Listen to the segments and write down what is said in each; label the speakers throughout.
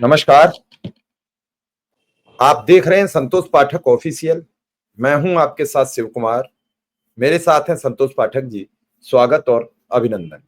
Speaker 1: नमस्कार। आप देख रहे हैं संतोष पाठक ऑफिशियल। मैं हूं आपके साथ शिव कुमार। मेरे साथ हैं संतोष पाठक जी। स्वागत और अभिनंदन।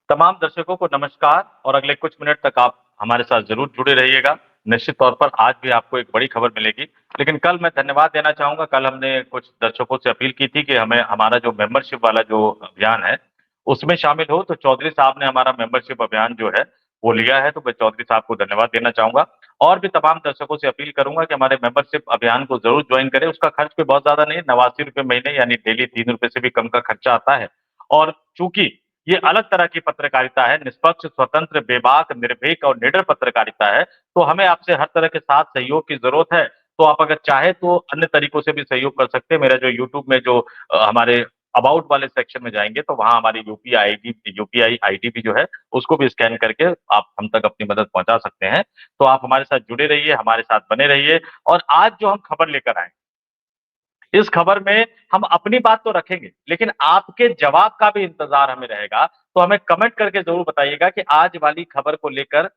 Speaker 2: तमाम दर्शकों को नमस्कार और अगले कुछ मिनट तक आप हमारे साथ जरूर जुड़े रहिएगा। निश्चित तौर पर आज भी आपको एक बड़ी खबर मिलेगी। लेकिन कल मैं धन्यवाद देना चाहूंगा। कल हमने कुछ दर्शकों से अपील की थी कि हमें हमारा जो मेंबरशिप वाला जो अभियान है उसमें शामिल हो। तो चौधरी साहब ने हमारा मेंबरशिप अभियान जो है वो लिया है। तो मैं चौधरी साहब को धन्यवाद देना चाहूंगा और भी तमाम दर्शकों से अपील करूंगा कि हमारे मेंबरशिप अभियान को जरूर ज्वाइन करें। उसका खर्च भी बहुत ज्यादा नहीं है, 89 रुपए महीने, यानी डेली 3 रुपए से भी कम का खर्चा आता है। और चूंकि ये अलग तरह की पत्रकारिता है, निष्पक्ष, स्वतंत्र, बेबाक, निर्भीक और निडर पत्रकारिता है, तो हमें आपसे हर तरह के साथ सहयोग की जरूरत है। तो आप अगर चाहे तो अन्य तरीकों से भी सहयोग कर सकते हैं। मेरा जो यूट्यूब में जो हमारे अबाउट वाले सेक्शन में जाएंगे तो वहां हमारी यूपीआई आईडी भी जो है उसको भी स्कैन करके आप हम तक अपनी मदद पहुंचा सकते हैं। तो आप हमारे साथ जुड़े रहिए, हमारे साथ बने रहिए। और आज जो हम खबर लेकर आए, इस खबर में हम अपनी बात तो रखेंगे लेकिन आपके जवाब का भी इंतजार हमें रहेगा। तो हमें कमेंट करके जरूर बताइएगा कि आज वाली खबर को लेकर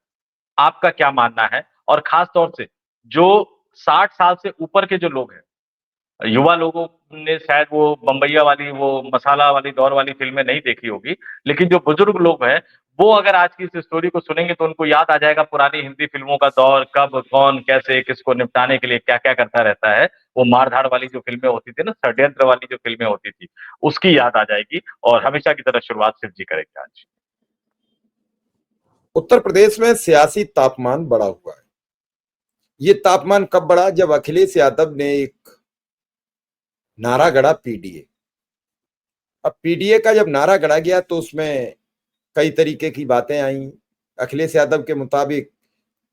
Speaker 2: आपका क्या मानना है। और खास तौर से जो 60 साल से ऊपर के जो लोग हैं, युवा लोगों ने शायद वो बम्बैया वाली, वो मसाला वाली, दौर वाली फिल्में नहीं देखी होगी, लेकिन जो बुजुर्ग लोग हैं वो अगर आज की इस स्टोरी को सुनेंगे तो उनको याद आ जाएगा पुरानी हिंदी फिल्मों का दौर, कब कौन कैसे किसको निपटाने के लिए क्या क्या करता रहता है। वो मारधाड़ वाली जो फिल्में होती थी ना, षड्यंत्र वाली जो फिल्में होती थी, उसकी याद आ जाएगी। और हमेशा की तरह शुरुआत शिव जी करेंगे आज।
Speaker 1: उत्तर प्रदेश में सियासी तापमान बढ़ा हुआ है। ये तापमान कब बढ़ा? जब अखिलेश यादव ने एक नारा गढ़ा, पीडीए। अब पीडीए का जब नारा गढ़ा गया तो उसमें कई तरीके की बातें आई। अखिलेश यादव के मुताबिक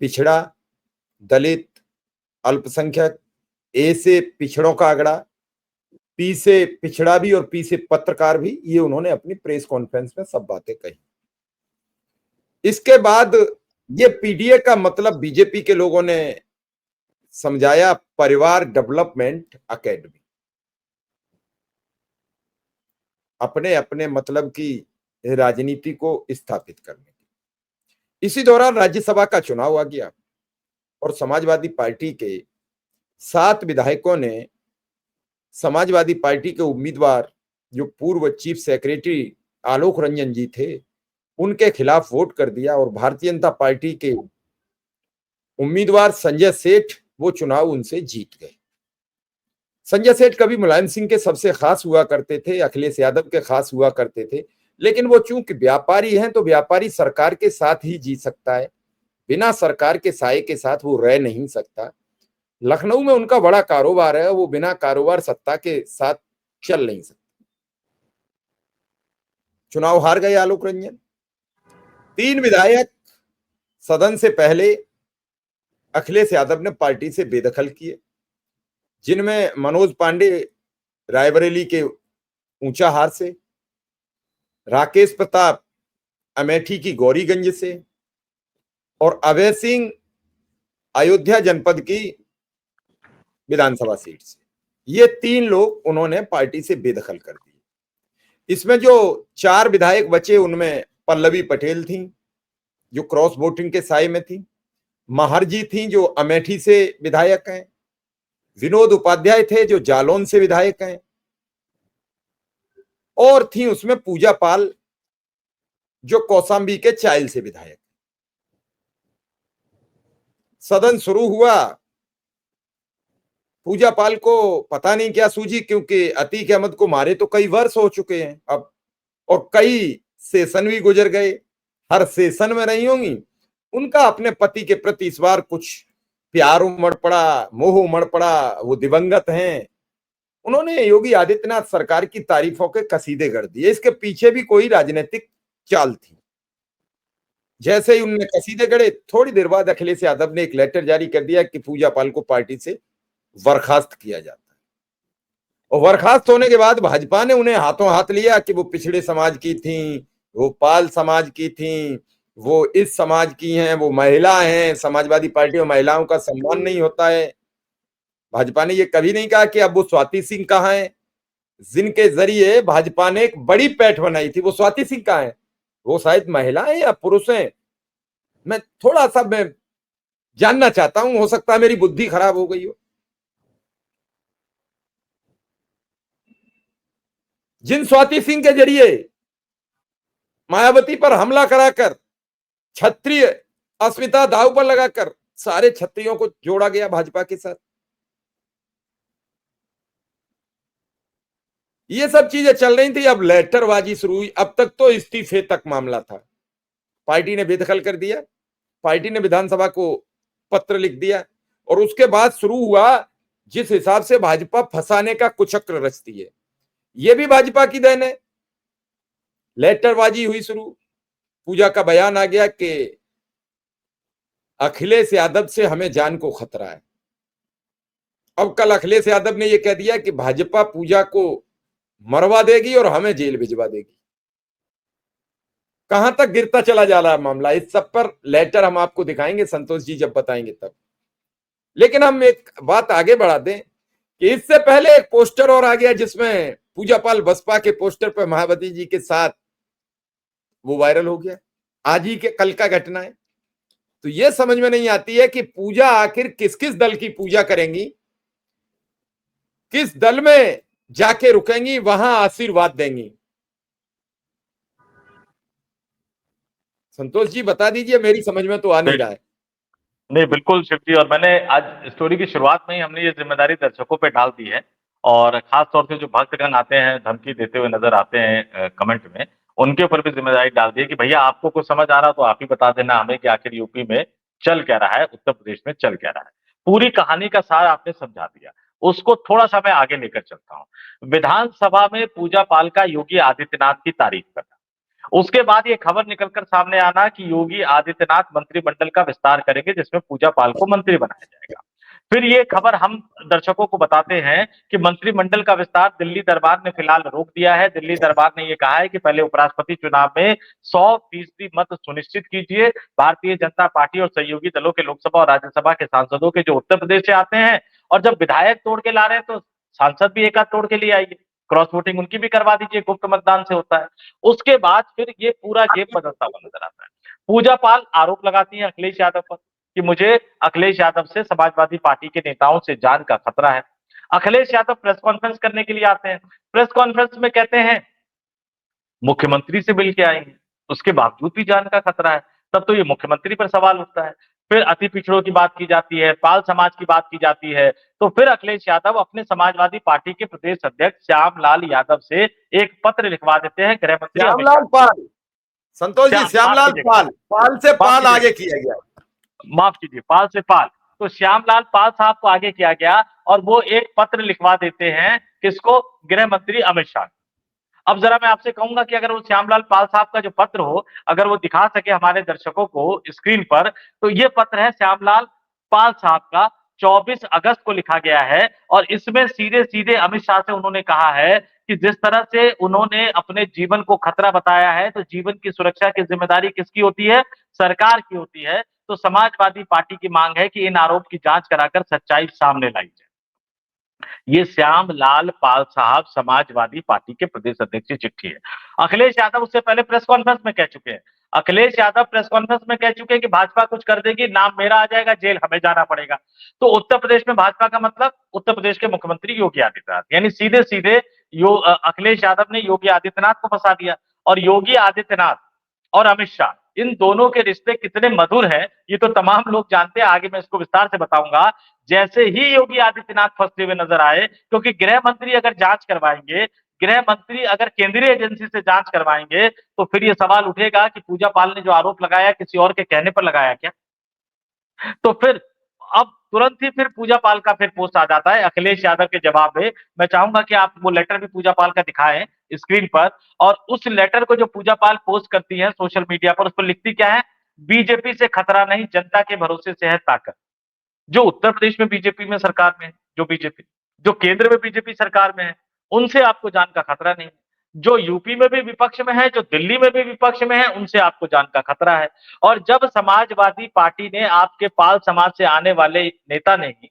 Speaker 1: पिछड़ा, दलित, अल्पसंख्यक, ए से पिछड़ों का आंकड़ा, पी से पिछड़ा भी और पी से पत्रकार भी, ये उन्होंने अपनी प्रेस कॉन्फ्रेंस में सब बातें कही। इसके बाद ये पीडीए का मतलब बीजेपी के लोगों ने समझाया परिवार डेवलपमेंट एकेडमी। अपने अपने मतलब की राजनीति को स्थापित करने की। इसी दौरान राज्यसभा का चुनाव आ गया और समाजवादी पार्टी के 7 विधायकों ने समाजवादी पार्टी के उम्मीदवार, जो पूर्व चीफ सेक्रेटरी आलोक रंजन जी थे, उनके खिलाफ वोट कर दिया और भारतीय जनता पार्टी के उम्मीदवार संजय सेठ वो चुनाव उनसे जीत गए। संजय सेठ कभी मुलायम सिंह के सबसे खास हुआ करते थे, अखिलेश यादव के खास हुआ करते थे, लेकिन वो चूंकि व्यापारी हैं तो व्यापारी सरकार के साथ ही जी सकता है, बिना सरकार के साए के साथ वो रह नहीं सकता। लखनऊ में उनका बड़ा कारोबार है, वो बिना कारोबार सत्ता के साथ चल नहीं सकता। चुनाव हार गए आलोक रंजन। 3 विधायक सदन से पहले अखिलेश यादव ने पार्टी से बेदखल किए, जिनमें मनोज पांडे रायबरेली के ऊंचाहार से, राकेश प्रताप अमेठी की गौरीगंज से और अभय सिंह अयोध्या जनपद की विधानसभा सीट से। ये 3 लोग उन्होंने पार्टी से बेदखल कर दिए। इसमें जो 4 विधायक बचे उनमें पल्लवी पटेल थी, जो क्रॉस वोटिंग के साए में थी, महर्जी थी जो अमेठी से विधायक हैं, विनोद उपाध्याय थे जो जालौन से विधायक हैं, और थी उसमें पूजा पाल जो कौशाम्बी के चाइल से विधायक। सदन शुरू हुआ, पूजा पाल को पता नहीं क्या सूझी, क्योंकि अतीक अहमद को मारे तो कई वर्ष हो चुके हैं अब, और कई सेशन भी गुजर गए, हर सेशन में रही होंगी। उनका अपने पति के प्रति इस बार कुछ प्यार उमड़ पड़ा, मोह उमड़ पड़ा, वो दिवंगत हैं। उन्होंने योगी आदित्यनाथ सरकार की तारीफों के कसीदे गढ़ दिए। इसके पीछे भी कोई राजनीतिक चाल थी। जैसे ही उन्होंने कसीदे गढ़े, थोड़ी देर बाद अखिलेश यादव ने एक लेटर जारी कर दिया कि पूजा पाल को पार्टी से बर्खास्त किया जाता है। और बर्खास्त होने के बाद भाजपा ने उन्हें हाथों हाथ लिया कि वो पिछड़े समाज की थी, वो पाल समाज की थी, वो इस समाज की हैं, वो महिला हैं, समाजवादी पार्टी में महिलाओं का सम्मान नहीं होता है। भाजपा ने ये कभी नहीं कहा कि अब वो स्वाति सिंह कहाँ है, जिनके जरिए भाजपा ने एक बड़ी पैठ बनाई थी, वो स्वाति सिंह कहाँ है? वो शायद महिला है या पुरुष है। मैं थोड़ा सा मैं जानना चाहता हूं, हो सकता है मेरी बुद्धि खराब हो गई हो। जिन स्वाति सिंह के जरिए मायावती पर हमला कराकर क्षत्रिय अस्मिता दांव पर लगाकर सारे क्षत्रियों को जोड़ा गया भाजपा के साथ, ये सब चीजें चल रही थी। अब लेटरबाजी शुरू हुई। अब तक तो इस्तीफे तक मामला था, पार्टी ने बेदखल कर दिया, पार्टी ने विधानसभा को पत्र लिख दिया, और उसके बाद शुरू हुआ जिस हिसाब से भाजपा फंसाने का कुचक्र रचती है, ये भी भाजपा की देन है। लेटरबाजी हुई शुरू, पूजा का बयान आ गया कि अखिलेश यादव से हमें जान को खतरा है। अब कल अखिलेश यादव ने यह कह दिया कि भाजपा पूजा को मरवा देगी और हमें जेल भिजवा देगी। कहां तक गिरता चला जा रहा है मामला, इस सब पर लेटर हम आपको दिखाएंगे, संतोष जी जब बताएंगे तब। लेकिन हम एक बात आगे बढ़ा दें कि इससे पहले एक पोस्टर और आ गया जिसमें पूजा पाल बसपा के पोस्टर पर मायावती जी के साथ, वो वायरल हो गया। आज ही के कल का घटना है। तो यह समझ में नहीं आती है कि पूजा आखिर किस किस दल की पूजा करेंगी, किस दल में जाके रुकेंगी, वहां आशीर्वाद देंगी। संतोष जी बता दीजिए, मेरी समझ में तो आ नहीं रहा है।
Speaker 2: नहीं, बिल्कुल शिव जी, और मैंने आज स्टोरी की शुरुआत में ही हमने ये जिम्मेदारी दर्शकों पे डाल दी है, और खास तौर से जो भक्तगण आते हैं धमकी देते हुए नजर आते हैं कमेंट में, उनके ऊपर भी जिम्मेदारी डाल दी है कि भैया आपको कुछ समझ आ रहा तो आप ही बता देना हमें कि आखिर यूपी में चल क्या रहा है, उत्तर प्रदेश में चल क्या रहा है। पूरी कहानी का सार आपने समझा दिया, उसको थोड़ा सा मैं आगे लेकर चलता हूँ। विधानसभा में पूजा पाल का योगी आदित्यनाथ की तारीफ करना, उसके बाद ये खबर निकलकर सामने आना कि योगी आदित्यनाथ मंत्रिमंडल का विस्तार करेंगे जिसमें पूजा पाल को मंत्री बनाया जाएगा। फिर ये खबर हम दर्शकों को बताते हैं कि मंत्रिमंडल का विस्तार दिल्ली दरबार ने फिलहाल रोक दिया है। दिल्ली दरबार ने ये कहा है कि पहले उपराष्ट्रपति चुनाव में 100% मत सुनिश्चित कीजिए। भारतीय जनता पार्टी और सहयोगी दलों के लोकसभा और राज्यसभा के सांसदों के जो उत्तर प्रदेश से आते हैं, और जब विधायक तोड़ के ला रहे हैं तो सांसद भी एक आध तोड़ के लिए आइए, क्रॉस वोटिंग उनकी भी करवा दीजिए, गुप्त मतदान से होता है। उसके बाद फिर ये पूरा गेम बदलता हुआ नजर आता है। पूजा पाल आरोप लगाती हैं अखिलेश यादव पर कि मुझे अखिलेश यादव से समाजवादी पार्टी के नेताओं से जान का खतरा है। अखिलेश यादव प्रेस कॉन्फ्रेंस करने के लिए आते हैं, प्रेस कॉन्फ्रेंस में कहते हैं मुख्यमंत्री से मिल के आएंगे, उसके बावजूद भी जान का खतरा है। तब तो ये मुख्यमंत्री पर सवाल उठता है। फिर अति पिछड़ों की बात की जाती है, पाल समाज की बात की जाती है, तो फिर अखिलेश यादव अपने समाजवादी पार्टी के प्रदेश अध्यक्ष श्यामलाल यादव से एक पत्र लिखवा देते हैं गृह मंत्री अमित शाह।
Speaker 1: श्यामलाल पाल, संतोष जी, श्यामलाल पाल, पाल से पाल आगे किया गया,
Speaker 2: माफ कीजिए, पाल से पाल, तो श्यामलाल पाल साहब को आगे किया गया और वो एक पत्र लिखवा देते हैं किसको, गृह मंत्री अमित शाह। अब जरा मैं आपसे कहूंगा कि अगर वो श्यामलाल पाल साहब का जो पत्र हो, अगर वो दिखा सके हमारे दर्शकों को स्क्रीन पर, तो ये पत्र है श्यामलाल पाल साहब का, 24 अगस्त को लिखा गया है। और इसमें सीधे सीधे अमित शाह से उन्होंने कहा है कि जिस तरह से उन्होंने अपने जीवन को खतरा बताया है, तो जीवन की सुरक्षा की जिम्मेदारी किसकी होती है, सरकार की होती है। तो समाजवादी पार्टी की मांग है कि इन आरोप की जांच कराकर सच्चाई सामने लाई जाए। ये श्याम लाल पाल साहब समाजवादी पार्टी के प्रदेश अध्यक्ष की चिट्ठी है। अखिलेश यादव उससे पहले प्रेस कॉन्फ्रेंस में कह चुके हैं, अखिलेश यादव प्रेस कॉन्फ्रेंस में कह चुके हैं कि भाजपा कुछ कर देगी, नाम मेरा आ जाएगा, जेल हमें जाना पड़ेगा। तो उत्तर प्रदेश में भाजपा का मतलब उत्तर प्रदेश के मुख्यमंत्री योगी आदित्यनाथ, यानी सीधे सीधे अखिलेश यादव ने योगी आदित्यनाथ को फंसा दिया। और योगी आदित्यनाथ और अमित शाह, इन दोनों के रिश्ते कितने मधुर हैं ये तो तमाम लोग जानते हैं, आगे मैं इसको विस्तार से बताऊंगा। जैसे ही योगी आदित्यनाथ फंसते हुए नजर आए, क्योंकि गृह मंत्री अगर जांच करवाएंगे, गृह मंत्री अगर केंद्रीय एजेंसी से जांच करवाएंगे, तो फिर ये सवाल उठेगा कि पूजा पाल ने जो आरोप लगाया किसी और के कहने पर लगाया क्या। तो फिर अब तुरंत ही फिर पूजा पाल का फिर पोस्ट आ जाता है अखिलेश यादव के जवाब में। मैं चाहूंगा कि आप वो लेटर भी पूजा पाल का दिखाएं स्क्रीन पर, और उस लेटर को जो पूजा पाल पोस्ट करती है सोशल मीडिया पर, उस पर लिखती क्या है, बीजेपी से खतरा नहीं, जनता के भरोसे से है ताकत। जो उत्तर प्रदेश में बीजेपी में सरकार में है, जो बीजेपी, जो केंद्र में बीजेपी सरकार में है, उनसे आपको जान का खतरा नहीं। जो यूपी में भी विपक्ष में है, जो दिल्ली में भी विपक्ष में है, उनसे आपको जान का खतरा है। और जब समाजवादी पार्टी ने आपके पाल समाज से आने वाले नेता ने ही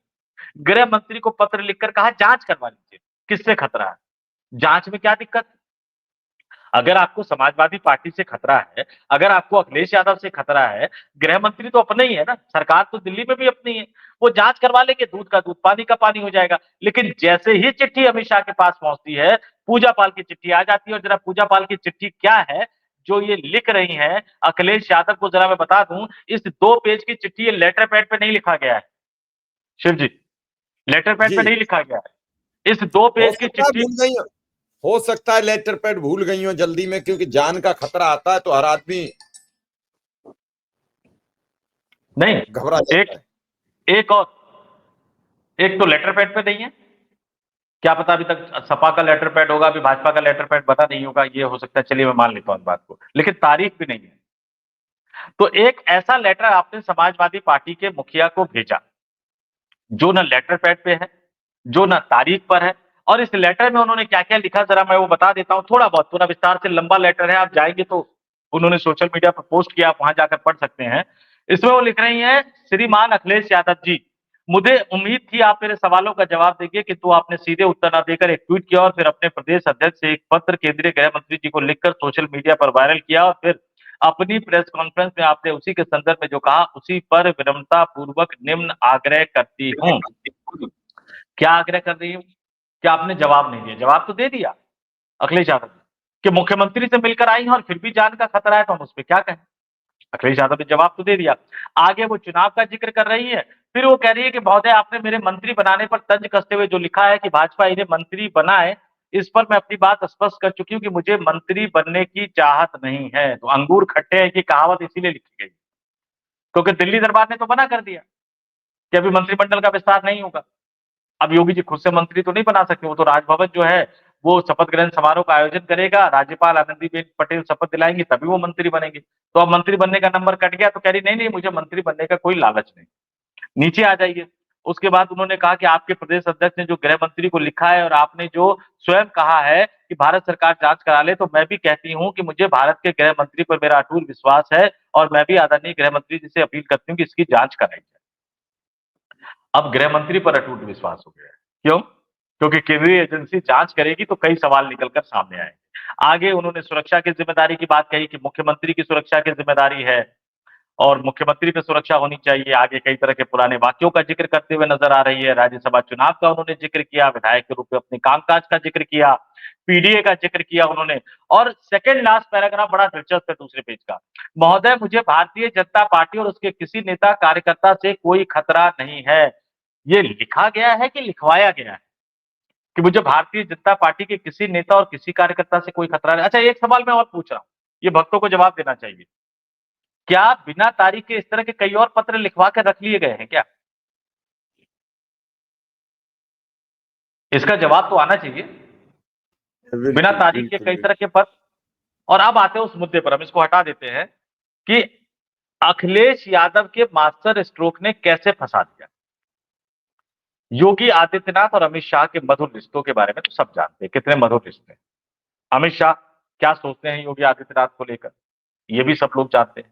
Speaker 2: गृह मंत्री को पत्र लिखकर कहा जांच करवा लीजिए, किससे खतरा है, जांच में क्या दिक्कत। अगर आपको समाजवादी पार्टी से खतरा है, अगर आपको अखिलेश यादव से खतरा है, गृह मंत्री तो अपने ही है ना, सरकार तो दिल्ली में भी अपनी है, वो जांच करवा लेंगे, दूध का दूध पानी का पानी हो जाएगा। लेकिन जैसे ही चिट्ठी अमित शाह के पास पहुंचती है, पूजा पाल की चिट्ठी आ जाती है। और जरा पूजा पाल की चिट्ठी क्या है जो ये लिख रही हैं अखिलेश यादव को, जरा मैं बता दूं, इस 2 पेज की चिट्ठी ये लेटर पैड पे नहीं लिखा गया है शिव जी, लेटर पैड
Speaker 1: जी,
Speaker 2: पे नहीं लिखा गया है। इस दो
Speaker 1: हो
Speaker 2: पेज की
Speaker 1: सकता है
Speaker 2: चिट्ठी,
Speaker 1: भूल गई हो। हो सकता है लेटर पैड भूल गई हो जल्दी में, क्योंकि जान का खतरा आता है तो हर आदमी
Speaker 2: नहीं,
Speaker 1: घबरा
Speaker 2: एक
Speaker 1: जाता है।
Speaker 2: एक और, एक तो लेटर पैड पे नहीं है, क्या पता अभी तक सपा का लेटर पैड होगा, अभी भाजपा का लेटर पैड बता नहीं होगा, ये हो सकता है, चलिए मैं मान लेता हूं इस बात को, लेकिन तारीख भी नहीं है। तो एक ऐसा लेटर आपने समाजवादी पार्टी के मुखिया को भेजा जो ना लेटर पैड पे है, जो ना तारीख पर है। और इस लेटर में उन्होंने क्या क्या लिखा, जरा मैं वो बता देता हूं, थोड़ा बहुत, पूरा विस्तार से लंबा लेटर है, आप जाएंगे तो उन्होंने सोशल मीडिया पर पोस्ट किया, आप वहां जाकर पढ़ सकते हैं। इसमें वो लिख रही हैं, श्रीमान अखिलेश यादव जी, मुझे उम्मीद थी आप मेरे सवालों का जवाब देंगे, किंतु आपने सीधे उत्तर न देकर एक ट्वीट किया और फिर अपने प्रदेश अध्यक्ष से एक पत्र केंद्रीय गृह मंत्री जी को लिखकर सोशल मीडिया पर वायरल किया, और फिर अपनी प्रेस कॉन्फ्रेंस में आपने उसी के संदर्भ में जो कहा, उसी पर विनम्रता पूर्वक निम्न आग्रह करती हूं। क्या आग्रह कर रही हूं? कि आपने जवाब नहीं दिया। जवाब तो दे दिया अखिलेश यादव ने कि मुख्यमंत्री से मिलकर आई हैं और फिर भी जान का खतरा है, तो हम उस पर क्या कहें। अखिलेश यादव ने जवाब तो दे दिया। आगे वो चुनाव का जिक्र कर रही है, फिर वो कह रही है कि महोदय आपने मेरे मंत्री बनाने पर तंज कसते हुए जो लिखा है कि भाजपा इन्हें मंत्री बनाए, इस पर मैं अपनी बात स्पष्ट कर चुकी हूं कि मुझे मंत्री बनने की चाहत नहीं है। तो अंगूर खट्टे हैं की कहावत इसीलिए लिखी गई, क्योंकि दिल्ली दरबार ने तो मना कर दिया कि अभी मंत्रिमंडल का विस्तार नहीं होगा। अब योगी जी खुद से मंत्री तो नहीं बना सकते, वो तो राजभवन जो है वो शपथ ग्रहण समारोह का आयोजन करेगा, राज्यपाल आनंदीबेन पटेल शपथ दिलाएंगी, तभी वो मंत्री बनेंगे। तो अब मंत्री बनने का नंबर कट गया, तो कह रही नहीं नहीं, मुझे मंत्री बनने का कोई लालच नहीं। नीचे आ जाइए। उसके बाद उन्होंने कहा कि आपके प्रदेश अध्यक्ष ने जो गृह मंत्री को लिखा है और आपने जो स्वयं कहा है कि भारत सरकार जांच करा ले, तो मैं भी कहती हूं कि मुझे भारत के गृह मंत्री पर मेरा अटूट विश्वास है और मैं भी आदरणीय गृह मंत्री जी से अपील करती हूँ कि इसकी जांच कराई जाए। अब गृह मंत्री पर अटूट विश्वास हो गया है। क्यों? क्योंकि केंद्रीय एजेंसी जांच करेगी तो कई सवाल निकलकर सामने आएंगे। आगे उन्होंने सुरक्षा की जिम्मेदारी की बात कही कि मुख्यमंत्री की सुरक्षा की जिम्मेदारी है और मुख्यमंत्री पे सुरक्षा होनी चाहिए। आगे कई तरह के पुराने वाक्यों का जिक्र करते हुए नजर आ रही है। राज्यसभा चुनाव का उन्होंने जिक्र किया, विधायक के रूप में अपने कामकाज का जिक्र किया, पीडीए का जिक्र किया उन्होंने। और सेकंड लास्ट पैराग्राफ बड़ा दिलचस्प है दूसरे पेज का। महोदय, मुझे भारतीय जनता पार्टी और उसके किसी नेता कार्यकर्ता से कोई खतरा नहीं है। ये लिखा गया है कि लिखवाया गया है कि मुझे भारतीय जनता पार्टी के किसी नेता और किसी कार्यकर्ता से कोई खतरा नहीं? अच्छा, एक सवाल मैं और पूछ रहा हूं, ये भक्तों को जवाब देना चाहिए। क्या बिना तारीख के इस तरह के कई और पत्र लिखवा कर रख लिए गए हैं क्या? इसका जवाब तो आना चाहिए। बिना
Speaker 1: बिल्कुल
Speaker 2: तारीख के
Speaker 1: बिल्कुल
Speaker 2: कई
Speaker 1: बिल्कुल।
Speaker 2: तरह के पत्र। और अब आते हैं उस मुद्दे पर, हम इसको हटा देते हैं कि अखिलेश यादव के मास्टर स्ट्रोक ने कैसे फंसा दिया। योगी आदित्यनाथ और अमित शाह के मधुर रिश्तों के बारे में तो सब जानते हैं, कितने मधुर रिश्ते हैं। अमित शाह क्या सोचते हैं योगी आदित्यनाथ को लेकर, ये भी सब लोग जानते हैं।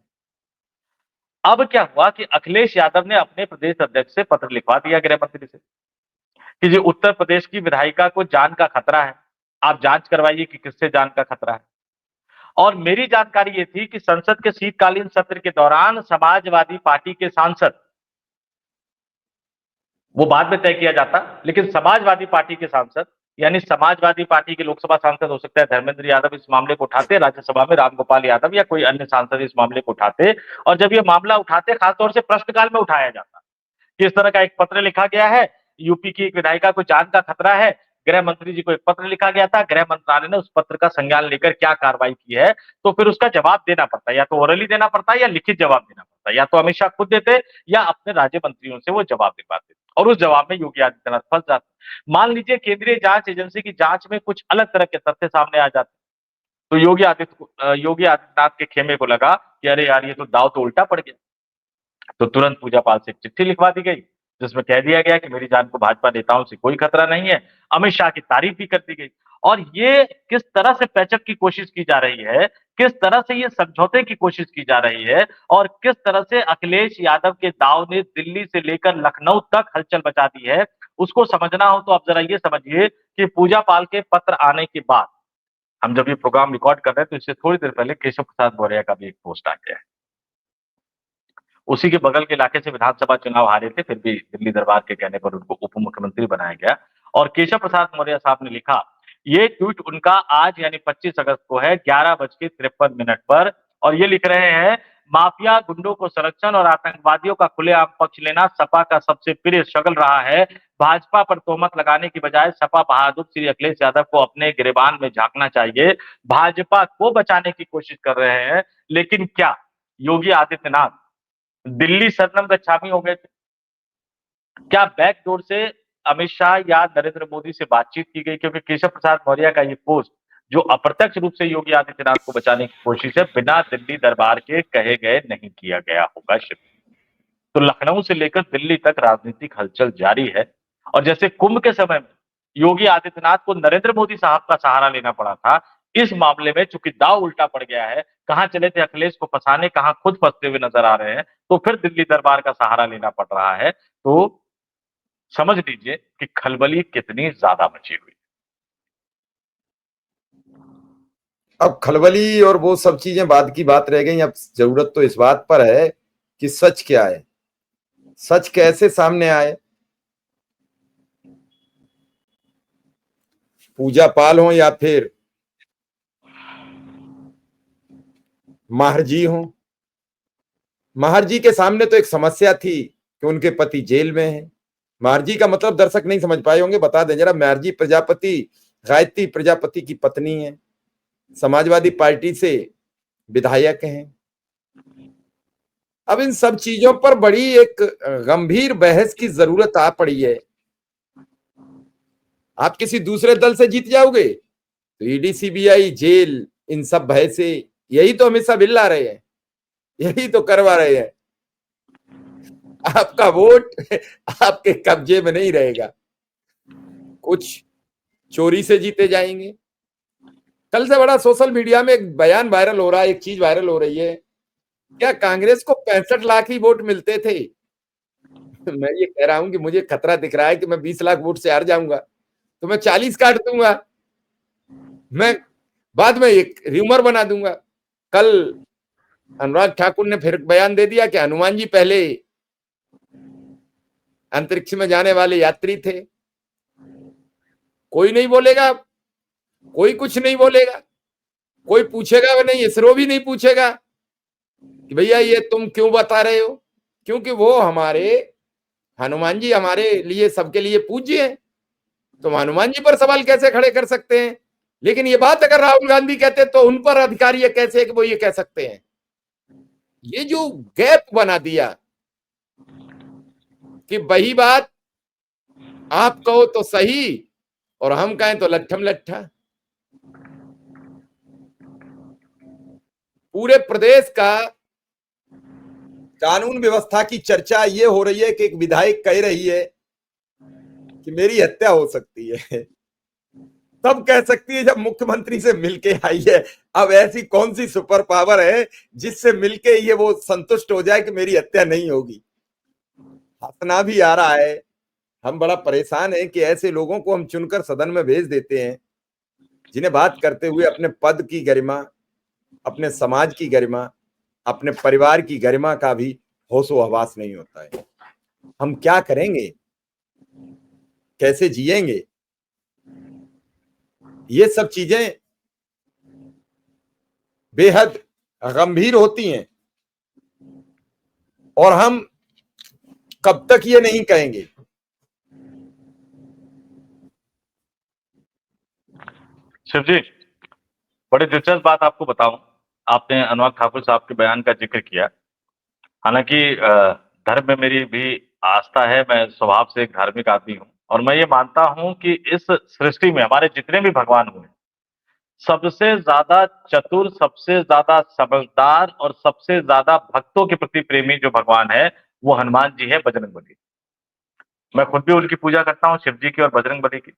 Speaker 2: अब क्या हुआ कि अखिलेश यादव ने अपने प्रदेश अध्यक्ष से पत्र लिखवा दिया, गृह मंत्री से, कि जो उत्तर प्रदेश की विधायिका को जान का खतरा है, आप जांच करवाइए कि किससे जान का खतरा है। और मेरी जानकारी ये थी कि संसद के शीतकालीन सत्र के दौरान समाजवादी पार्टी के सांसद, वो बाद में तय किया जाता, लेकिन समाजवादी पार्टी के सांसद, यानी समाजवादी पार्टी के लोकसभा सांसद, हो सकता है धर्मेंद्र यादव, इस मामले को उठाते, राज्यसभा में रामगोपाल यादव या कोई अन्य सांसद इस मामले को उठाते। और जब ये मामला उठाते, खासतौर से प्रश्नकाल में उठाया जाता कि इस तरह का एक पत्र लिखा गया है, यूपी की एक विधायिका को जान का खतरा है, गृह मंत्री जी को एक पत्र लिखा गया था, गृह मंत्रालय ने उस पत्र का संज्ञान लेकर क्या कार्रवाई की है, तो फिर उसका जवाब देना पड़ता है, या तो ओरली देना पड़ता है या लिखित जवाब देना पड़ता है। या तो अमित शाह खुद देते या अपने राज्य मंत्रियों से वो जवाब दिलवाते, और उस जवाब में योगी आदित्यनाथ फंस जाते। मान लीजिए केंद्रीय जांच एजेंसी की जांच में कुछ अलग तरह के तथ्य सामने आ जाते, तो योगी आदित्यनाथ के खेमे को लगा कि अरे यार, ये तो दाव तो उल्टा पड़ गया। तो तुरंत पूजा पाल से एक चिट्ठी लिखवा दी गई जिसमें कह दिया गया कि मेरी जान को भाजपा नेताओं से कोई खतरा नहीं है। अमित शाह की तारीफ भी कर दी गई। और ये किस तरह से पैचअप की कोशिश की जा रही है, किस तरह से ये समझौते की कोशिश की जा रही है, और किस तरह से अखिलेश यादव के दाव ने दिल्ली से लेकर लखनऊ तक हलचल मचा दी है, उसको समझना हो तो आप जरा ये समझिए कि पूजा पाल के पत्र आने के बाद हम जब ये प्रोग्राम रिकॉर्ड कर रहे हैं तो इससे थोड़ी देर पहले केशव प्रसाद मौर्य का भी एक पोस्ट आ गया है। उसी के बगल के इलाके से विधानसभा चुनाव हारे थे, फिर भी दिल्ली दरबार के कहने पर उनको उप मुख्यमंत्री बनाया गया। और केशव प्रसाद मौर्य साहब ने लिखा, ये ट्वीट उनका आज यानी 25 अगस्त को है 11:53 पर, और ये लिख रहे हैं, माफिया गुंडों को संरक्षण और आतंकवादियों का खुलेआम पक्ष लेना सपा का सबसे प्रिय शगल रहा है। भाजपा पर तोहमत लगाने की बजाय सपा बहादुर श्री अखिलेश यादव को अपने गिरेबान में झांकना चाहिए। भाजपा को बचाने की कोशिश कर रहे हैं, लेकिन क्या योगी आदित्यनाथ दिल्ली शरणम गच्छामी हो गए थे? क्या बैकडोर से अमित शाह या नरेंद्र मोदी से बातचीत की गई? क्योंकि केशव प्रसाद मौर्य का ये पोस्ट जो अप्रत्यक्ष रूप से योगी आदित्यनाथ को बचाने की कोशिश है, बिना दिल्ली दरबार के कहे गए नहीं किया गया होगा। तो लखनऊ से लेकर दिल्ली तक राजनीतिक हलचल जारी है। और जैसे कुंभ के समय में योगी आदित्यनाथ को नरेंद्र मोदी साहब का सहारा लेना पड़ा था, इस मामले में चूंकि दाव उल्टा पड़ गया है, कहां चले थे अखिलेश को फंसाने, कहां खुद फंसते हुए नजर आ रहे हैं, तो फिर दिल्ली दरबार का सहारा लेना पड़ रहा है। तो समझ लीजिए कि खलबली कितनी ज्यादा मची हुई।
Speaker 1: अब खलबली और वो सब चीजें बाद की बात रह गई। अब जरूरत तो इस बात पर है कि सच क्या है, सच कैसे सामने आए। पूजा पाल हो या फिर माहर जी हो। माहर जी के सामने तो एक समस्या थी कि उनके पति जेल में है। माहर जी का मतलब दर्शक नहीं समझ पाए होंगे, बता दें जरा। माहर जी प्रजापति, गायत्री प्रजापति की पत्नी है, समाजवादी पार्टी से विधायक हैं। अब इन सब चीजों पर बड़ी एक गंभीर बहस की जरूरत आ पड़ी है। आप किसी दूसरे दल से जीत जाओगे तो ईडी, सीबीआई, जेल, इन सब भय से यही तो हमेशा बिल्ला रहे हैं, यही तो करवा रहे हैं। आपका वोट आपके कब्जे में नहीं रहेगा, कुछ चोरी से जीते जाएंगे। कल से बड़ा सोशल मीडिया में एक बयान वायरल हो रहा है, एक चीज वायरल हो रही है। क्या कांग्रेस को 65 लाख ही वोट मिलते थे? मैं ये कह रहा हूं कि मुझे खतरा दिख रहा है कि मैं 20 लाख वोट से हार जाऊंगा तो मैं 40 काट दूंगा, मैं बाद में एक र्यूमर बना दूंगा। कल अनुराग ठाकुर ने फिर बयान दे दिया कि हनुमान जी पहले अंतरिक्ष में जाने वाले यात्री थे। कोई नहीं बोलेगा, कोई कुछ नहीं बोलेगा, कोई पूछेगा भी नहीं, इसरो भी नहीं पूछेगा कि भैया ये तुम क्यों बता रहे हो, क्योंकि वो हमारे हनुमान जी हमारे लिए, सबके लिए पूज्य है। तुम हनुमान जी पर सवाल कैसे खड़े कर सकते हैं? लेकिन ये बात अगर राहुल गांधी कहते तो उन पर अधिकार ये कैसे है कि वो ये कह सकते हैं? ये जो गैप बना दिया कि वही बात आप कहो तो सही और हम कहें तो लट्ठम लट्ठा। पूरे प्रदेश का कानून व्यवस्था की चर्चा ये हो रही है कि एक विधायक कह रही है कि मेरी हत्या हो सकती है। तब कह सकती है जब मुख्यमंत्री से मिलके आई है। अब ऐसी कौन सी सुपर पावर है जिससे मिलके ये वो संतुष्ट हो जाए कि मेरी हत्या नहीं होगी? हंसना भी आ रहा है। हम बड़ा परेशान हैं कि ऐसे लोगों को हम चुनकर सदन में भेज देते हैं जिन्हें बात करते हुए अपने पद की गरिमा, अपने समाज की गरिमा, अपने परिवार की गरिमा का भी होशो हवास नहीं होता है। हम क्या करेंगे, कैसे जिएंगे? ये सब चीजें बेहद गंभीर होती हैं और हम कब तक ये नहीं कहेंगे।
Speaker 2: शिव जी, बड़ी दिलचस्प बात आपको बताऊं, आपने अनुराग ठाकुर साहब के बयान का जिक्र किया। हालांकि धर्म में मेरी भी आस्था है, मैं स्वभाव से एक धार्मिक आदमी हूं, और मैं ये मानता हूं कि इस सृष्टि में हमारे जितने भी भगवान हुए, सबसे ज्यादा चतुर, सबसे ज्यादा समझदार और सबसे ज्यादा भक्तों के प्रति प्रेमी जो भगवान है वो हनुमान जी है, बजरंगबली। मैं खुद भी उनकी पूजा करता हूँ, शिव जी की और बजरंगबली की।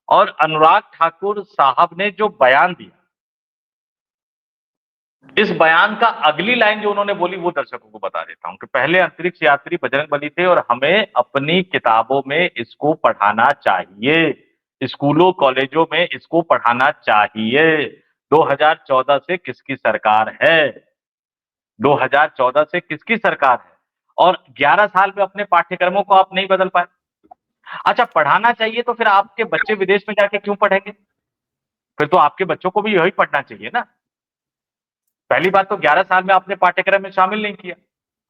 Speaker 2: और अनुराग ठाकुर साहब ने जो बयान दिया, इस बयान का अगली लाइन जो उन्होंने बोली वो दर्शकों को बता देता हूं कि पहले अंतरिक्ष यात्री बजरंगबली थे और हमें अपनी किताबों में इसको पढ़ाना चाहिए। स्कूलों कॉलेजों में इसको पढ़ाना चाहिए। 2014 से किसकी सरकार है? 2014 से किसकी सरकार है? और 11 साल में अपने पाठ्यक्रमों को आप नहीं बदल पाए। अच्छा, पढ़ाना चाहिए तो फिर आपके बच्चे विदेश में जाके क्यों पढ़ेंगे? फिर तो आपके बच्चों को भी यही पढ़ना चाहिए ना। पहली बात तो 11 साल में आपने पाठ्यक्रम में शामिल नहीं किया,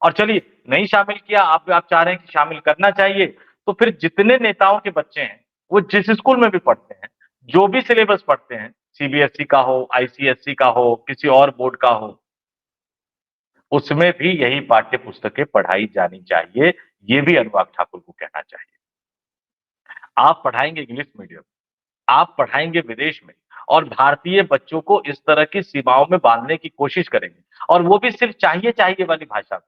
Speaker 2: और चलिए नहीं शामिल किया, आप चाह रहे हैं कि शामिल करना चाहिए, तो फिर जितने नेताओं के बच्चे हैं वो जिस स्कूल में भी पढ़ते हैं, जो भी सिलेबस पढ़ते हैं, सीबीएसई का हो, आईसीएसई का हो, किसी और बोर्ड का हो, उसमें भी यही पाठ्य पुस्तकें पढ़ाई जानी चाहिए। ये भी अनुराग ठाकुर को कहना चाहिए। आप पढ़ाएंगे इंग्लिश मीडियम, आप पढ़ाएंगे विदेश में, और भारतीय बच्चों को इस तरह की सीमाओं में बांधने की कोशिश करेंगे, और वो भी सिर्फ चाहिए चाहिए वाली भाषा में।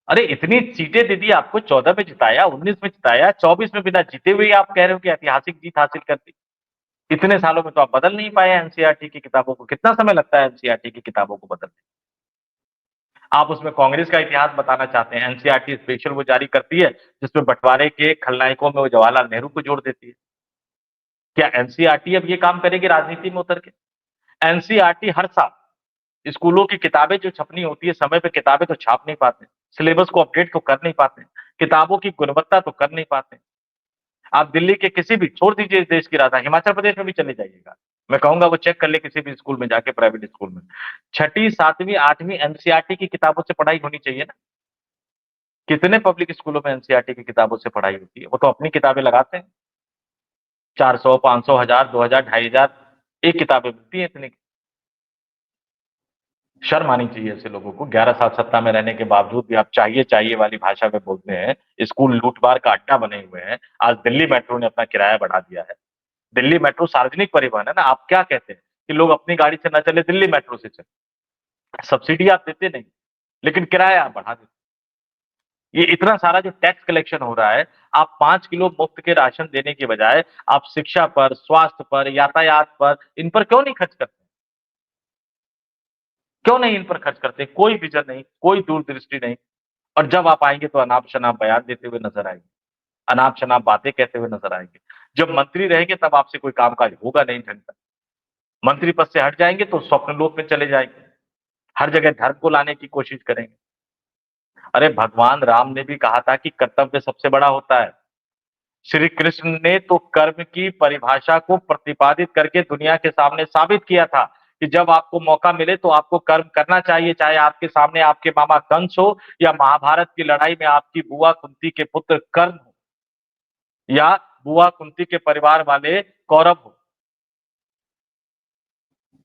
Speaker 2: अरे इतनी सीटें दे दी आपको, 14 में जिताया, 19 में जिताया, 24 में बिना जीते हुए आप कह रहे हो कि ऐतिहासिक जीत हासिल कर दी। इतने सालों में तो आप बदल नहीं पाए एनसीईआरटी की किताबों को। कितना समय लगता है एनसीईआरटी की किताबों को बदलने? आप उसमें कांग्रेस का इतिहास बताना चाहते हैं, एनसीईआरटी स्पेशल वो जारी करती है जिसमें बंटवारे के खलनायकों में वो जवाहरलाल नेहरू को जोड़ देती है। क्या एनसीईआरटी अब ये काम करेगी राजनीति में उतर के? एनसीईआरटी हर साल स्कूलों की किताबें जो छपनी होती है, समय पे किताबें तो छाप नहीं पाते, सिलेबस को अपडेट तो कर नहीं पाते, किताबों की गुणवत्ता तो कर नहीं पाते। आप दिल्ली के किसी भी, छोड़ दीजिए देश की राजधानी, हिमाचल प्रदेश में भी चले जाइएगा, मैं कहूंगा वो चेक कर ले किसी भी स्कूल में जाके, प्राइवेट स्कूल में, छठी, सातवीं, आठवीं एनसीईआरटी की किताबों से पढ़ाई होनी चाहिए ना। कितने पब्लिक स्कूलों में एनसीईआरटी की किताबों से पढ़ाई होती है? वो तो अपनी किताबें लगाते हैं, 400, 500, 1000, 2000, 2500 एक किताबें मिलती है इतनी। शर्म आनी चाहिए ऐसे लोगों को। 11 साल सत्ता में रहने के बावजूद भी आप चाहिए चाहिए वाली भाषा में बोलते हैं। स्कूल लूटमार का अड्डा बने हुए हैं। आज दिल्ली मेट्रो ने अपना किराया बढ़ा दिया है। दिल्ली मेट्रो सार्वजनिक परिवहन है ना। आप क्या कहते हैं कि लोग अपनी गाड़ी से ना चले, दिल्ली मेट्रो से चले? सब्सिडी आप देते नहीं, लेकिन किराया आप बढ़ा देते। ये इतना सारा जो टैक्स कलेक्शन हो रहा है, आप 5 किलो मुफ्त के राशन देने के बजाय आप शिक्षा पर, स्वास्थ्य पर, यातायात पर, इन पर क्यों नहीं खर्च करते? क्यों नहीं इन पर खर्च करते? कोई विजन नहीं, कोई दूरदृष्टि नहीं। और जब आप आएंगे तो अनाप-शनाप बयान देते हुए नजर आएंगे, अनाप-शनाप बातें कहते हुए नजर आएंगे। जब मंत्री रहेंगे तब आपसे कोई कामकाज होगा नहीं ढंग का। मंत्री पद से हट जाएंगे तो स्वप्नलोक में चले जाएंगे, हर जगह धर्म को लाने की कोशिश करेंगे। अरे भगवान राम ने भी कहा था कि कर्तव्य सबसे बड़ा होता है। श्री कृष्ण ने तो कर्म की परिभाषा को प्रतिपादित करके दुनिया के सामने साबित किया था कि जब आपको मौका मिले तो आपको कर्म करना चाहिए, चाहे आपके सामने आपके मामा कंस हो, या महाभारत की लड़ाई में आपकी बुआ कुंती के पुत्र कर्ण हो, या बुआ कुंती के परिवार वाले कौरव हो।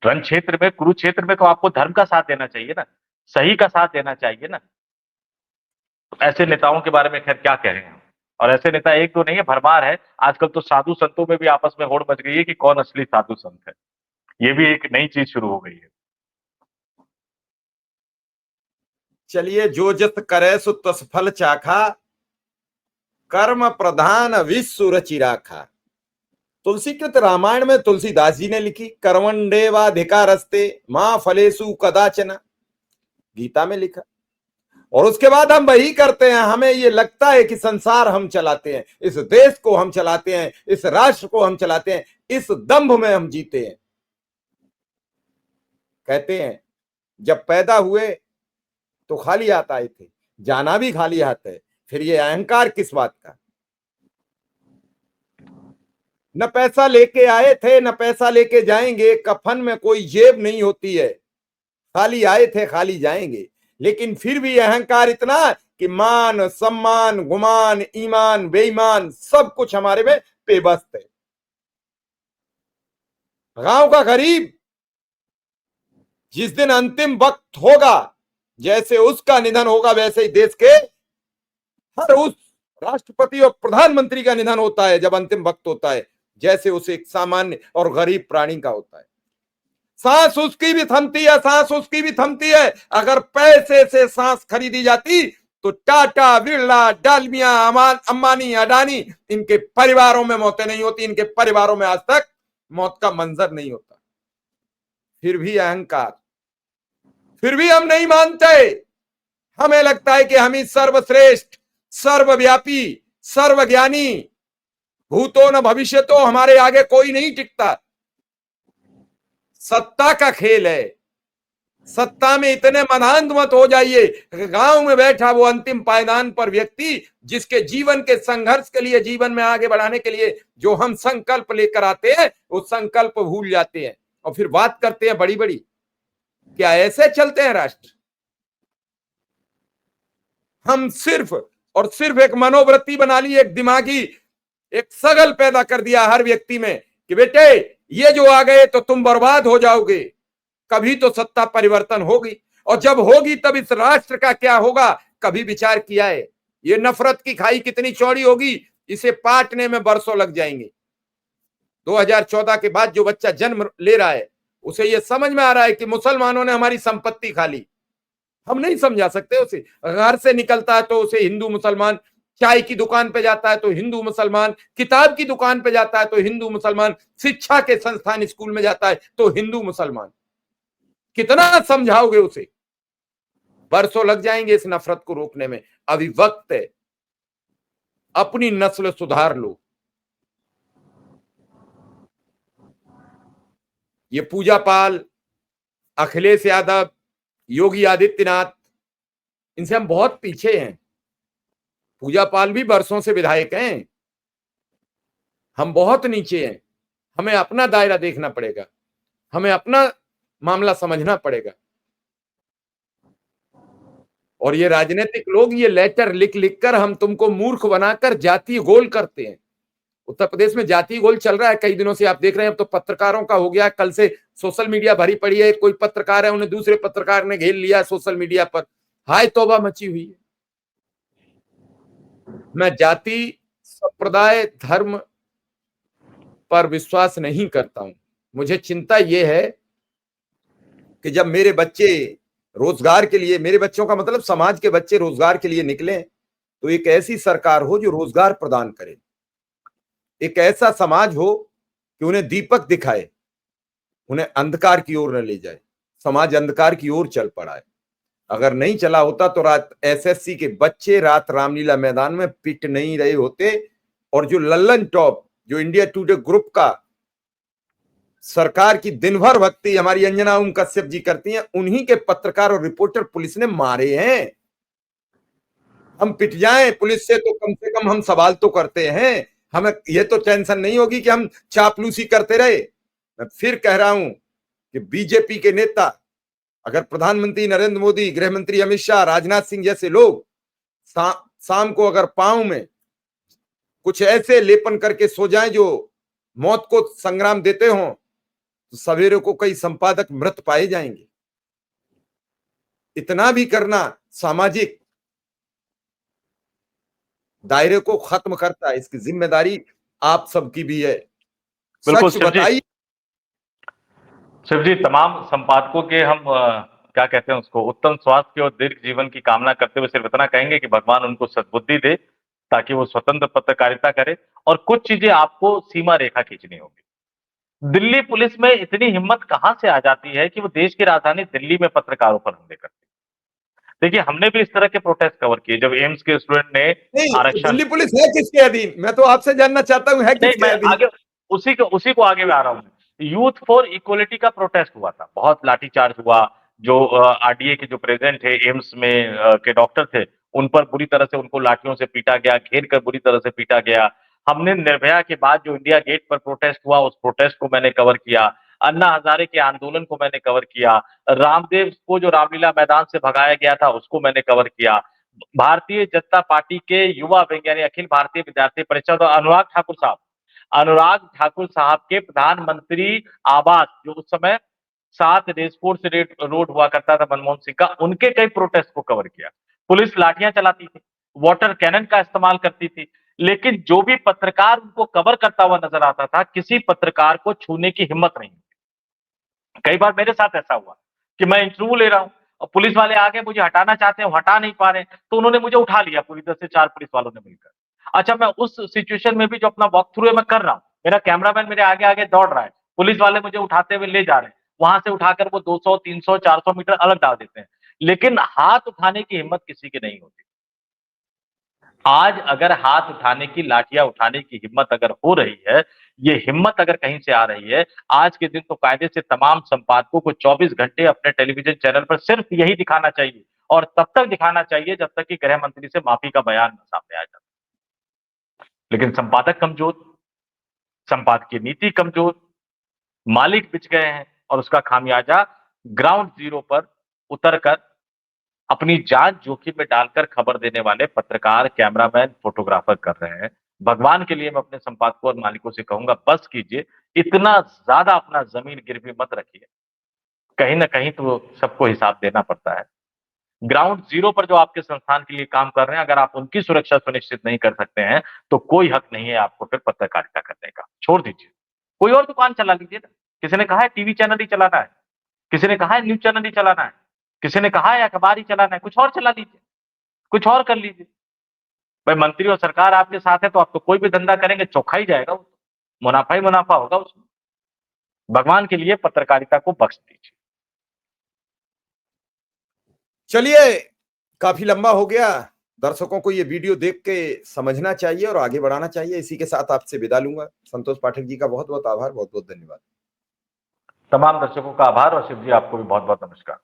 Speaker 2: रण क्षेत्र में, कुरुक्षेत्र में तो आपको धर्म का साथ देना चाहिए ना, सही का साथ देना चाहिए ना। तो ऐसे नेताओं के बारे में खैर क्या कह रहे हैं। और ऐसे नेता एक तो नहीं है, भरमार है। आजकल तो साधु संतों में भी आपस में होड़ मच गई है कि कौन असली साधु संत है। ये भी एक नई चीज शुरू हो गई है।
Speaker 1: चलिए, जो जत करे सो तस फल चाखा, कर्म प्रधान विश्व रचि राखा। तुलसीकृत रामायण में तुलसीदास जी ने लिखी, कर्मण्येवाधिकारस्ते मां फलेषु कदाचन, गीता में लिखा। और उसके बाद हम वही करते हैं। हमें ये लगता है कि संसार हम चलाते हैं, इस देश को हम चलाते हैं, इस राष्ट्र को हम चलाते हैं, इस दंभ में हम जीते हैं। कहते हैं जब पैदा हुए तो खाली हाथ आए थे, जाना भी खाली हाथ है, फिर ये अहंकार किस बात का? न पैसा लेके आए थे, न पैसा लेके जाएंगे, कफन में कोई जेब नहीं होती है, खाली आए थे खाली जाएंगे। लेकिन फिर भी अहंकार इतना कि मान सम्मान गुमान ईमान बेईमान सब कुछ हमारे में पेबस्त है। गांव का गरीब जिस दिन अंतिम वक्त होगा, जैसे उसका निधन होगा वैसे ही देश के हर उस राष्ट्रपति और प्रधानमंत्री का निधन होता है जब अंतिम वक्त होता है, जैसे उस एक सामान्य और गरीब प्राणी का होता है। सांस उसकी भी थमती है, सांस उसकी भी थमती है। अगर पैसे से सांस खरीदी जाती तो टाटा, बिरला, डालमिया, अंबानी, अडानी, इनके परिवारों में मौतें नहीं होती, इनके परिवारों में आज तक मौत का मंजर नहीं होता। फिर भी अहंकार, फिर भी हम नहीं मानते। हमें लगता है कि हम ही सर्वश्रेष्ठ, सर्वव्यापी, सर्वज्ञानी, भूतो न भविष्यतो, हमारे आगे कोई नहीं टिकता। सत्ता का खेल है, सत्ता में इतने मदांध मत हो जाइए। गांव में बैठा वो अंतिम पायदान पर व्यक्ति, जिसके जीवन के संघर्ष के लिए, जीवन में आगे बढ़ाने के लिए जो हम संकल्प लेकर आते हैं, वो संकल्प भूल जाते हैं और फिर बात करते हैं बड़ी बड़ी। क्या ऐसे चलते हैं राष्ट्र? हम सिर्फ और सिर्फ एक मनोवृत्ति बना ली, एक दिमागी एक सगल पैदा कर दिया हर व्यक्ति में कि बेटे ये जो आ गए तो तुम बर्बाद हो जाओगे। कभी तो सत्ता परिवर्तन होगी, और जब होगी तब इस राष्ट्र का क्या होगा, कभी विचार किया है? ये नफरत की खाई कितनी चौड़ी होगी, इसे पाटने में बरसों लग जाएंगे। 2014 के बाद जो बच्चा जन्म ले रहा है, उसे ये समझ में आ रहा है कि मुसलमानों ने हमारी संपत्ति खा ली। हम नहीं समझा सकते उसे। घर से निकलता है तो उसे हिंदू मुसलमान, चाय की दुकान पे जाता है तो हिंदू मुसलमान, किताब की दुकान पे जाता है तो हिंदू मुसलमान, शिक्षा के संस्थान स्कूल में जाता है तो हिंदू मुसलमान। कितना समझाओगे उसे? बरसों लग जाएंगे इस नफरत को रोकने में। अभी वक्त है, अपनी नस्ल सुधार लो। ये पूजा पाल, अखिलेश यादव, योगी आदित्यनाथ, इनसे हम बहुत पीछे हैं। पूजा पाल भी बरसों से विधायक हैं, हम बहुत नीचे हैं। हमें अपना दायरा देखना पड़ेगा, हमें अपना मामला समझना पड़ेगा। और ये राजनीतिक लोग ये लेटर लिख लिख कर हम तुमको मूर्ख बनाकर जातीय गोल करते हैं। उत्तर प्रदेश में जातीय गोल चल रहा है कई दिनों से, आप देख रहे हैं। अब तो पत्रकारों का हो गया, कल से सोशल मीडिया भरी पड़ी है। कोई पत्रकार है, उन्हें दूसरे पत्रकार ने घेर लिया सोशल मीडिया पर। हाय तौबा मची हुई है। मैं जाति, संप्रदाय, धर्म पर विश्वास नहीं करता हूं। मुझे चिंता यह है कि जब मेरे बच्चे रोजगार के लिए, मेरे बच्चों का मतलब समाज के बच्चे रोजगार के लिए निकले, तो एक ऐसी सरकार हो जो रोजगार प्रदान करे, एक ऐसा समाज हो कि उन्हें दीपक दिखाए, उन्हें अंधकार की ओर न ले जाए। समाज अंधकार की ओर चल पड़ा है। अगर नहीं चला होता तो रात एसएससी के बच्चे रात रामलीला मैदान में पिट नहीं रहे होते। और जो लल्लन टॉप, जो इंडिया टुडे ग्रुप का सरकार की दिन भर भक्ति हमारी अंजना ओम कश्यप जी करती हैं, उन्हीं के पत्रकार और रिपोर्टर पुलिस ने मारे हैं। हम पिट जाएं पुलिस से कम हम सवाल तो करते हैं। हमें ये तो टेंशन नहीं होगी कि हम चापलूसी करते रहे। मैं फिर कह रहा हूं कि बीजेपी के नेता, अगर प्रधानमंत्री नरेंद्र मोदी, गृह मंत्री अमित शाह, राजनाथ सिंह जैसे लोग शाम को अगर पांव में कुछ ऐसे लेपन करके सो जाएं जो मौत को संग्राम देते हों, तो सवेरे को कई संपादक मृत पाए जाएंगे। इतना भी करना सामाजिक दायरे को खत्म करता है। इसकी जिम्मेदारी आप सबकी भी है। सच बताइए।
Speaker 2: शिव जी, तमाम संपादकों के हम क्या कहते हैं उसको, उत्तम स्वास्थ्य और दीर्घ जीवन की कामना करते हुए सिर्फ इतना कहेंगे कि भगवान उनको सद्बुद्धि दे ताकि वो स्वतंत्र पत्रकारिता करे। और कुछ चीजें आपको सीमा रेखा खींचनी होगी। दिल्ली पुलिस में इतनी हिम्मत कहां से आ जाती है कि वो देश की राजधानी दिल्ली में पत्रकारों पर हमले करती है? देखिए, हमने भी इस तरह के प्रोटेस्ट कवर किए जब एम्स के स्टूडेंट ने
Speaker 1: नहीं,
Speaker 2: आरक्षण।
Speaker 1: दिल्ली पुलिस है किसके अधीन? मैं तो आपसे जानना चाहता हूं, है
Speaker 2: नहीं,
Speaker 1: किसके
Speaker 2: मैं
Speaker 1: अधीन?
Speaker 2: आगे उसी को आगे में आ रहा हूँ। यूथ फॉर इक्वलिटी का प्रोटेस्ट हुआ था, बहुत लाठीचार्ज हुआ। जो आरडीए के जो प्रेसिडेंट थे, एम्स में के डॉक्टर थे, उन पर बुरी तरह से उनको लाठियों से पीटा गया, घेर कर बुरी तरह से पीटा गया। हमने निर्भया के बाद जो इंडिया गेट पर प्रोटेस्ट हुआ, उस प्रोटेस्ट को मैंने कवर किया। अन्ना हजारे के आंदोलन को मैंने कवर किया। रामदेव को जो रामलीला मैदान से भगाया गया था, उसको मैंने कवर किया। भारतीय जनता पार्टी के युवा विंग यानी अखिल भारतीय विद्यार्थी परिषद और अनुराग ठाकुर साहब के प्रधानमंत्री आवास, जो उस समय 7 रेसकोर्स रोड हुआ करता था मनमोहन सिंह का, उनके कई प्रोटेस्ट को कवर किया। पुलिस लाठियां चलाती थी, वाटर कैनन का इस्तेमाल करती थी, लेकिन जो भी पत्रकार उनको कवर करता हुआ नजर आता था, किसी पत्रकार को छूने की हिम्मत नहीं। कई बार मेरे साथ ऐसा हुआ कि मैं इंटरव्यू ले रहा हूं और पुलिस वाले आगे मुझे हटाना चाहते हैं, हटा नहीं पा रहे हैं, तो उन्होंने मुझे उठा लिया पूरी तरह से, 4 पुलिस वालों ने मिलकर। अच्छा, मैं उस सिचुएशन में भी जो अपना वॉक थ्रू है मैं कर रहा हूँ, मेरा कैमरामैन मेरे आगे आगे दौड़ रहा है, पुलिस वाले मुझे उठाते हुए ले जा रहे हैं, वहां से उठाकर वो 200 300 400 मीटर अलग डाल देते हैं, लेकिन हाथ उठाने की हिम्मत किसी की नहीं होती। आज अगर हाथ उठाने की, लाठियां उठाने की हिम्मत अगर हो रही है, ये हिम्मत अगर कहीं से आ रही है, आज के दिन तो कायदे से तमाम संपादकों को 24 घंटे अपने टेलीविजन चैनल पर सिर्फ यही दिखाना चाहिए, और तब तक दिखाना चाहिए जब तक कि गृह मंत्री से माफी का बयान सामने आ जाए। लेकिन संपादक कमजोर, संपादकीय नीति कमजोर, मालिक बिच गए हैं, और उसका खामियाजा ग्राउंड जीरो पर उतरकर अपनी जान जोखिम में डालकर खबर देने वाले पत्रकार, कैमरामैन, फोटोग्राफर कर रहे हैं। भगवान के लिए मैं अपने संपादकों और मालिकों से कहूंगा, बस कीजिए, इतना ज्यादा अपना जमीन गिरवी मत रखिए। कहीं ना कहीं तो सबको हिसाब देना पड़ता है। ग्राउंड जीरो पर जो आपके संस्थान के लिए काम कर रहे हैं, अगर आप उनकी सुरक्षा सुनिश्चित नहीं कर सकते हैं, तो कोई हक नहीं है आपको फिर पत्रकारिता करने का। छोड़ दीजिए, कोई और दुकान चला लीजिए ना। किसी ने कहा है टीवी चैनल ही चलाना है, किसी ने कहा है न्यूज चैनल ही चलाना है, किसी ने कहा है अखबार ही चलाना है, कुछ और चला लीजिए, कुछ और कर लीजिए। भाई मंत्री और सरकार आपके साथ है तो आप तो कोई भी धंधा करेंगे चौखा ही जाएगा, वो मुनाफा ही मुनाफा होगा उसमें। भगवान के लिए पत्रकारिता को बख्श दीजिए।
Speaker 1: चलिए, काफी लंबा हो गया। दर्शकों को ये वीडियो देख के समझना चाहिए और आगे बढ़ाना चाहिए। इसी के साथ आपसे विदा लूंगा। संतोष पाठक जी का बहुत बहुत आभार, बहुत बहुत धन्यवाद।
Speaker 2: तमाम दर्शकों का आभार, और शिव जी आपको भी बहुत बहुत नमस्कार।